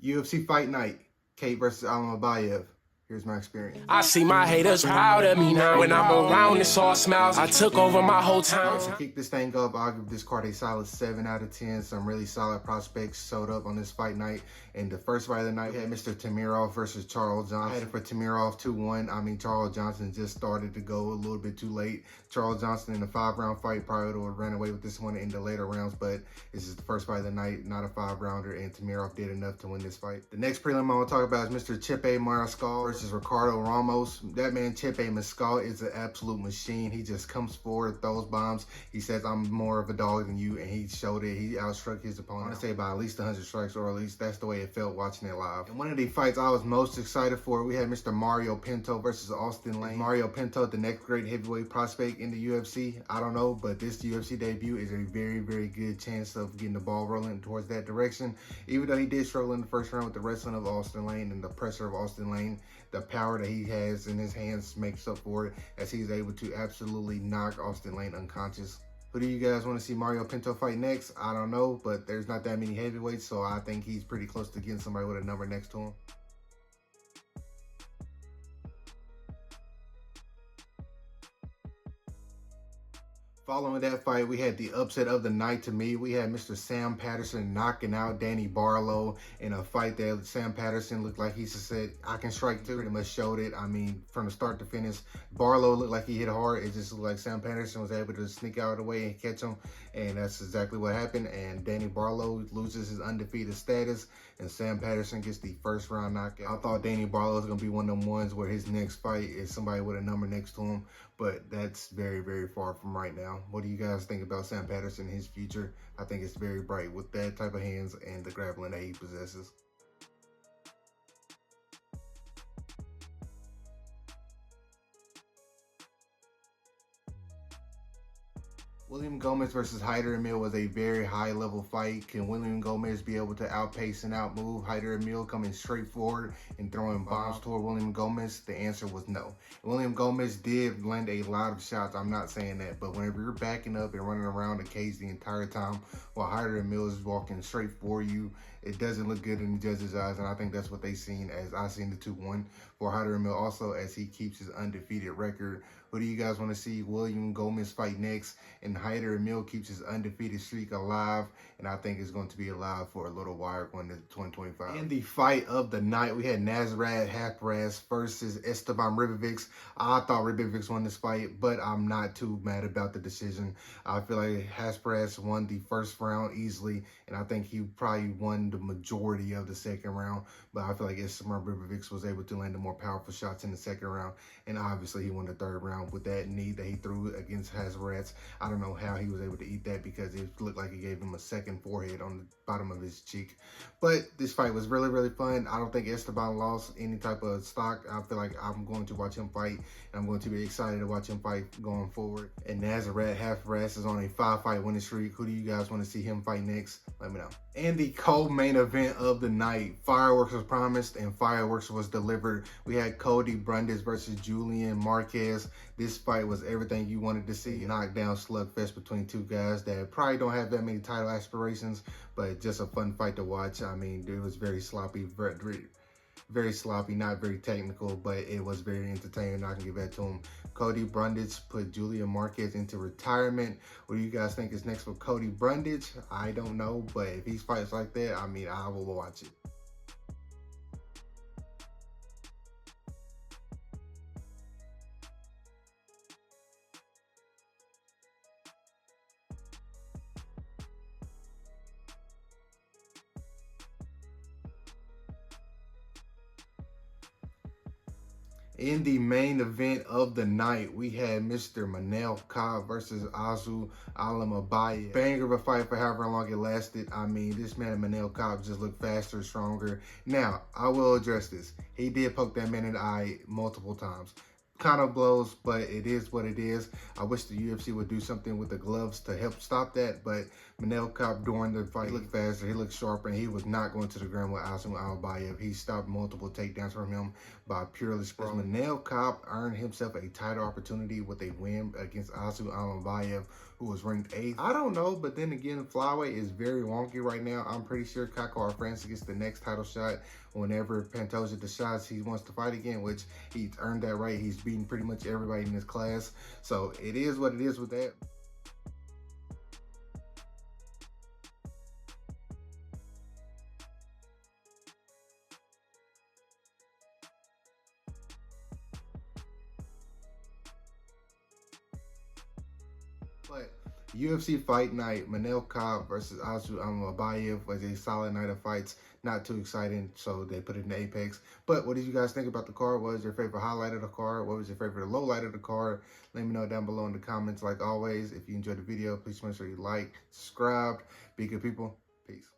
UFC Fight Night, Kape versus Almabayev. Here's my experience. I see my haters proud of me now. When I'm around, it's all smiles. I took over my whole town. To kick this thing up, I'll give this card a solid 7 out of 10. Some really solid prospects showed up on this fight night. And the first fight of the night, we had Mr. Tamirov versus Charles Johnson. I had it for Tamirov 2-1. I mean, Charles Johnson just started to go a little bit too late. Charles Johnson in a 5-round fight probably would have ran away with this one in the later rounds, but this is the first fight of the night, not a 5-rounder, and Tamirov did enough to win this fight. The next prelim I want to talk about is Mr. Kape versus Ricardo Ramos. That man, Kape Mariscal, is an absolute machine. He just comes forward, throws bombs. He says, I'm more of a dog than you, and he showed it. He outstruck his opponent. I want to say by at least 100 strikes, or at least that's the way it felt watching it live. And one of the fights I was most excited for, we had Mr. Mario Pinto versus Austin Lane. Mario Pinto, the next great heavyweight prospect in the UFC. I don't know, but this UFC debut is a very, very good chance of getting the ball rolling towards that direction. Even though he did struggle in the first round with the wrestling of Austin Lane and the pressure of Austin Lane, the power that he has in his hands makes up for it, as he's able to absolutely knock Austin Lane unconscious. Who do you guys want to see Mario Pinto fight next? I don't know, but there's not that many heavyweights, so I think he's pretty close to getting somebody with a number next to him. Following that fight, we had the upset of the night to me. We had Mr. Sam Patterson knocking out Danny Barlow in a fight that Sam Patterson looked like he said, I can strike too. Pretty much showed it. I mean, from the start to finish, Barlow looked like he hit hard. It just looked like Sam Patterson was able to sneak out of the way and catch him. And that's exactly what happened. And Danny Barlow loses his undefeated status, and Sam Patterson gets the first round knockout. I thought Danny Barlow was going to be one of them ones where his next fight is somebody with a number next to him, but that's very, very far from right now. What do you guys think about Sam Patterson and his future? I think it's very bright with that type of hands and the grappling that he possesses. William Gomez versus Hyder Emil was a very high-level fight. Can William Gomez be able to outpace and outmove Hyder Emil coming straight forward and throwing bombs toward William Gomez? The answer was no. William Gomez did land a lot of shots. I'm not saying that, but whenever you're backing up and running around the cage the entire time while Hyder Emil is walking straight for you, it doesn't look good in the judges' eyes, and I think that's what they seen as I seen the 2-1 for Hyder Emil also, as he keeps his undefeated record. Who do you guys want to see William Gomez fight next? And Hyder Emil keeps his undefeated streak alive, and I think it's going to be alive for a little while going into 2025. In the fight of the night, we had Nasrat Haqparast versus Esteban Ribovics. I thought Ribovics won this fight, but I'm not too mad about the decision. I feel like Haqparast won the first round easily, and I think he probably won the majority of the second round, but I feel like Esteban Ribovics was able to land the more powerful shots in the second round, and obviously he won the third round with that knee that he threw against Haqparast. I don't know how he was able to eat that, because it looked like it gave him a second forehead on the bottom of his cheek. But this fight was really, really fun. I don't think Esteban lost any type of stock. I feel like I'm going to watch him fight, and I'm going to be excited to watch him fight going forward. And Nasrat Haqparast is on a 5-fight winning streak. Who do you guys want to see him fight next? Let me know. And the co-main event of the night, fireworks was promised and fireworks was delivered. We had Cody Brundage versus Julian Marquez. This fight was everything you wanted to see. Knockdown slugfest between two guys that probably don't have that many title aspirations, but just a fun fight to watch. I mean, it was very sloppy, very sloppy, not very technical, but it was very entertaining. I can give that to him. Cody Brundage put Julian Marquez into retirement. What do you guys think is next for Cody Brundage? I don't know, but if he fights like that, I mean, I will watch it. In the main event of the night, we had Mr. Manel Kape versus Almabayev. Banger of a fight for however long it lasted. I mean, this man, Manel Kape, just looked faster, stronger. Now, I will address this. He did poke that man in the eye multiple times. Kind of blows, but it is what it is. I wish the UFC would do something with the gloves to help stop that, but Manel Kape during the fight, he looked faster, he looked sharper, and he was not going to the ground with Almabayev. He stopped multiple takedowns from him by purely sprawling. Manel Kape earned himself a title opportunity with a win against Almabayev, who was ranked 8th. I don't know, but then again, flyweight is very wonky right now. I'm pretty sure Kakar Francis gets the next title shot whenever Pantoja decides he wants to fight again, which he's earned that right. He's beaten pretty much everybody in this class. So it is what it is with that. But UFC Fight Night, Manel Kape versus Almabayev was a solid night of fights. Not too exciting, so they put it in the Apex. But what did you guys think about the card? What was your favorite highlight of the card? What was your favorite low light of the card? Let me know down below in the comments. Like always, if you enjoyed the video, please make sure you like, subscribe. Be good people. Peace.